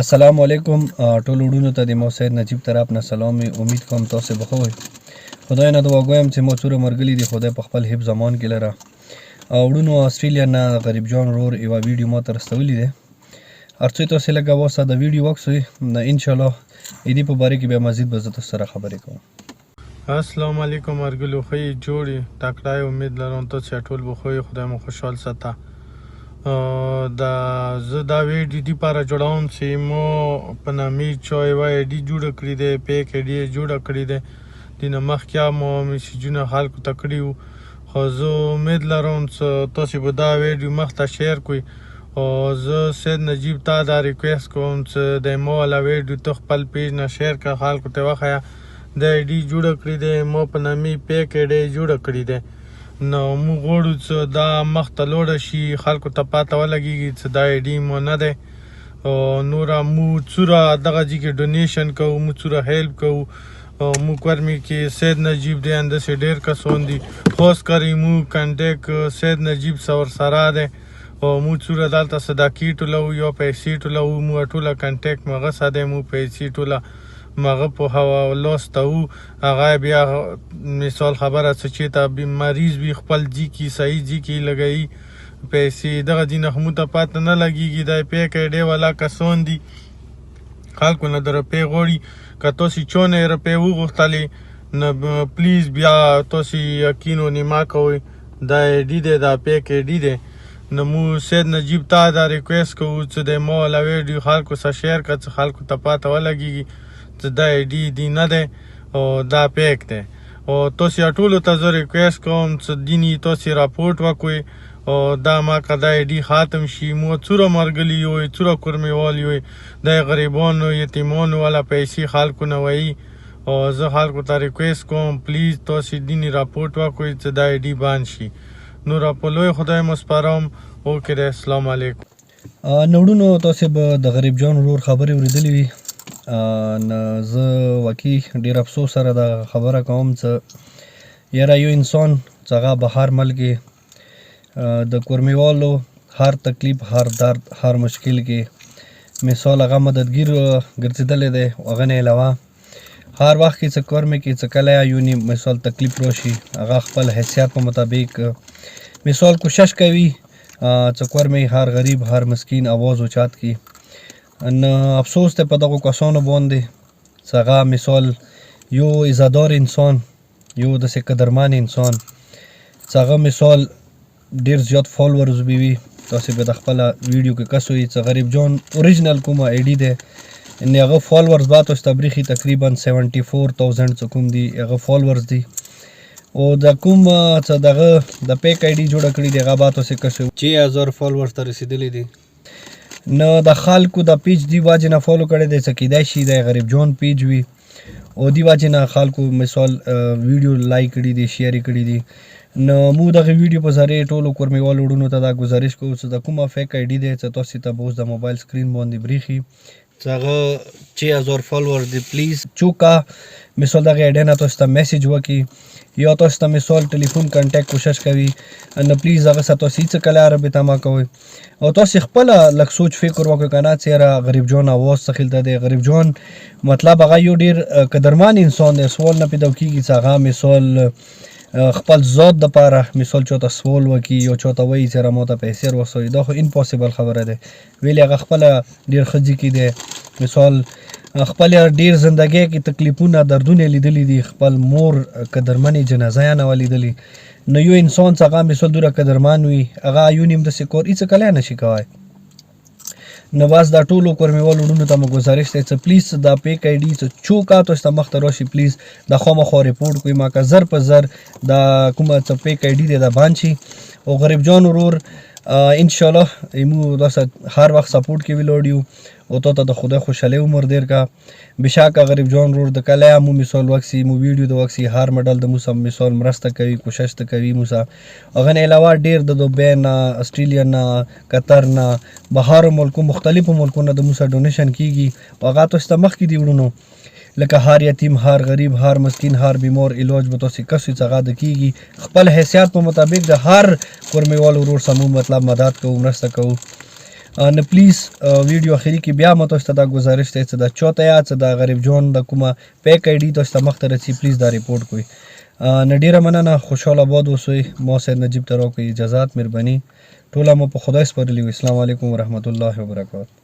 السلام علیکم ټول وروڼو ته د مو سید نجیب طرف نه سلام وي. امید کوم تاسو به ښه وئ. خدای نه دعا کوم چې مو څومره مرګلي دي خدای په خپل حفظ امان کې لره. وروڼو آسټرالیا نه غریب جان ورور یوه ویډیو ما ته رسولې ده. هر څه تاسې لږه واسه د ویډیو وکړئ. انشاءالله د دې په باره کې بیا مزید به زه تاسو سره خبرې کوم. السلام علیکم مرګلو ښه جوړې تکړه امید لرم ته چې ټول به ښه خدای مو خوشحال ساته. زه دا ویډیو دې لپاره جوړوم چې مو په نامې چا یوه آی ډي جوړه کړې دی، پیک آی ډي یې جوړه کړې دی. دې نه مخکې مو میسیجونه خلکو ته کړي وو، خو زه امید لرم چې تاسې به دا ویډیو مخ ته شیر کړئ. او زه سید نجیب ته دا ریکویسټ کوم چې د مو والا ویډیو ته خپل پیج نه شیر کړه، خلکو ته وښیه د آی ډي جوړه کړې دی، مو په نامې پیک آی ډي جوړه کړې دی. نو موږ غواړو چې دا مخ ته لوړه شي، خلکو ته پته ولګېږي چې دا آی ډي مو نه دی. او نوره موږ څوره دغه ځای کې ډونیشن کوو، موږ څوره هیلپ کوو. موږ کورمې کې سید نجیب دی، انداسې ډېر کسان دي، خاص کر موږ کنټیکټ سید نجیب سره دی. او موږ څوره دلته صدقې ټولوو یا پیسې ټولوو، موږ ټوله کنټیکټ مغه سره دی، موږ پیسې ټوله مغه په حوالاس ته وو. هغه بیا مثال خبره څه چې ته مریض وي خپل ځای کې صحیح ځای کې لګوي پیسې، دغه ځای نه خو موږ ته پته نه لګېږي. دا پیک آی ډي والا کسان دي، خلکو نه د روپۍ غواړي. که تاسې چا نه یې روپۍ وغوښتلې نو پلیز بیا تاسې یقین و نیمه کوئ دا آی ډي دی، دا پیک آی ډي دی. نو موږ سید نجیب ته دا ریکویسټ کوو چې د ما والا ویډیو خلکو سره شیر کړه چې خلکو ته پته ولګېږي چې دا آی ډي دی نه دی او دا پیک دی. او تاسې ټولو ته زه ریکویسټ کوم چې دیني تاسې راپورټ وکړئ او دا ما که دا آی ډي ختم شي. موږ څوره مرګلي یو، څوره کورمېوال یو، دا غریبانو یتیمانو والا پیسې خلکو نه وهي. او زه خلکو ته ریکویسټ کوم پلیز تاسې دیني راپورټ وکړئ چې دا آی ډي بند شي. نور په لوی خدای مو سپارم. اوکې دی، السلام علیکم. نوړونو تاسې به د غریب جان ورور خبرې اورېدلې وي. زه واقعي ډېر افسوس سره دا خبره کوم چې یاره یو انسان چې هغه بهر ملک د کورمېوالو هر تکلیف، هر درد، هر مشکل کې مثال هغه مددګیر ګرځېدلی دی. هغه نه علاوه هر وخت کې څه کورمې کې څه کله یونی مثال تکلیف راشي، هغه خپل حیثیت په مطابق مثال کوشش کوي چې کورمې هر غریب، هر مسکین آواز اوچت کړي. نو افسوس دی په دغو کسانو باندې چې هغه مثال یو عزتدار انسان، یو داسې قدرمن انسان چې هغه مثال ډېر زیات فالورز به وي. تاسې به د خپله ویډیو کې کس وي چې غریب جان اوریجنل کومه آی ډي دی، یعنې هغه فالورز به تاسو ته برېښي تقریبا 74,000 څه کوم دي هغه فالورز دي. او د کوم چې دغه د پیک آی ډي جوړه کړې دي هغه به تاسې کس 6,000 فالورز ته رسېدلی دي. نو د خلکو د پیج دی وجې نه فالو کړی دی چې کیدای شي د غریب جان پیج وي، او دی وجې نه خلکو مثال ویډیو لایک کړي دي، شیر یې کړي دي. نو موږ دغه ویډیو په ذریعې ټولو کورمېوالو وروڼو ته دا ګزارش کوو چې د کومه فیک آی ډي دی چې تاسې ته به اوس د موبایل سکرین باندې برېښي چې هغه 6,000 فالوور دی. پلیز چوکه مثال دغه آی ډي نه تاسو ته میسیج وکړي یا تاسو ته مثال ټلیفون کنټیکټ کوشش کوي، نو پلیز هغه سره تاسې هېڅ کله رابطه مه کوئ. او تاسې خپله لږ سوچ فکر وکړئ که نه چې یاره غریب جان اواز څه خلته دی. غریب جان مطلب هغه یو ډېر قدرمن انسان دی. سوال نه پیدا کېږي چې هغه مثال خپل ذات دپاره مثال چاته سوال وکړي یا چاته وایي چې یاره ما ته پیسې راوستوي، دا خو امپاسبل خبره دی. ویلې هغه خپله ډېر ښه ځای کې دی، مثال خپل ډېر زندګۍ کې تکلیفونه، دردونه لیدلي دي، خپل مور قدرمنې جنازه یې نه وه لیدلې. نو یو انسان چې هغه مثال دومره قدرمن وي هغه یو نیم داسې کار هېڅ کلی نه شي کوی. نو بس دا ټولو کورمېوالو وروڼو ته مو گزارش دی چې پلیز دا پیک آی ډي چې چوکه تاسو ته مخ ته راشي پلیز دا خامخا ریپورټ کړئ. ما که زر په زر دا کومه چې پیک آی ډي دی دا بند شي. او غریب جان ورور انشاءالله موږ داسې هر وخت سپورټ کې ولاړ یو او تا ته د خدای خوشحالۍ عمر دیر کا. بېشکه غریب جان ورور د کلی مو مثال وکسي، مو ویډیو د وکسي، هر مډل د مو سره مثال مرسته کوي، کوشش ته کوي مو سره. هغه نه علاوه ډېر د دوبۍ نه، اسټرالیا نه، قطر نه، بهارو ملکو مختلفو ملکونو د مو سره ډونیشن کېږي. او هغه تاسو ته مخکې دي وړونو لکه هر یتیم، هر غریب، هر مسکین، هر بیمار علاج به تاسې کس وي چې هغه د کېږي. خپل حیثیت په مطابق د هر کورمېوال ورور سره مو مطلب مدد کوو، مرسته کوو. نه پلیز ویډیو اخري کې بیا مو تاسو ته دا گزارش دی چې دا چوته یا چې دا غریب جون د کومه پیک آی ډي تاسو ته مخته رسي پلیز دا ریپورټ کوئ. نه ډیره مننه، خوشحاله آباد اوسئ. ما سید نجیب ته راکوئ اجازات، مهرباني ټوله مو په خدای سپارلي وي. السلام علیکم ورحمت الله وبرکاته.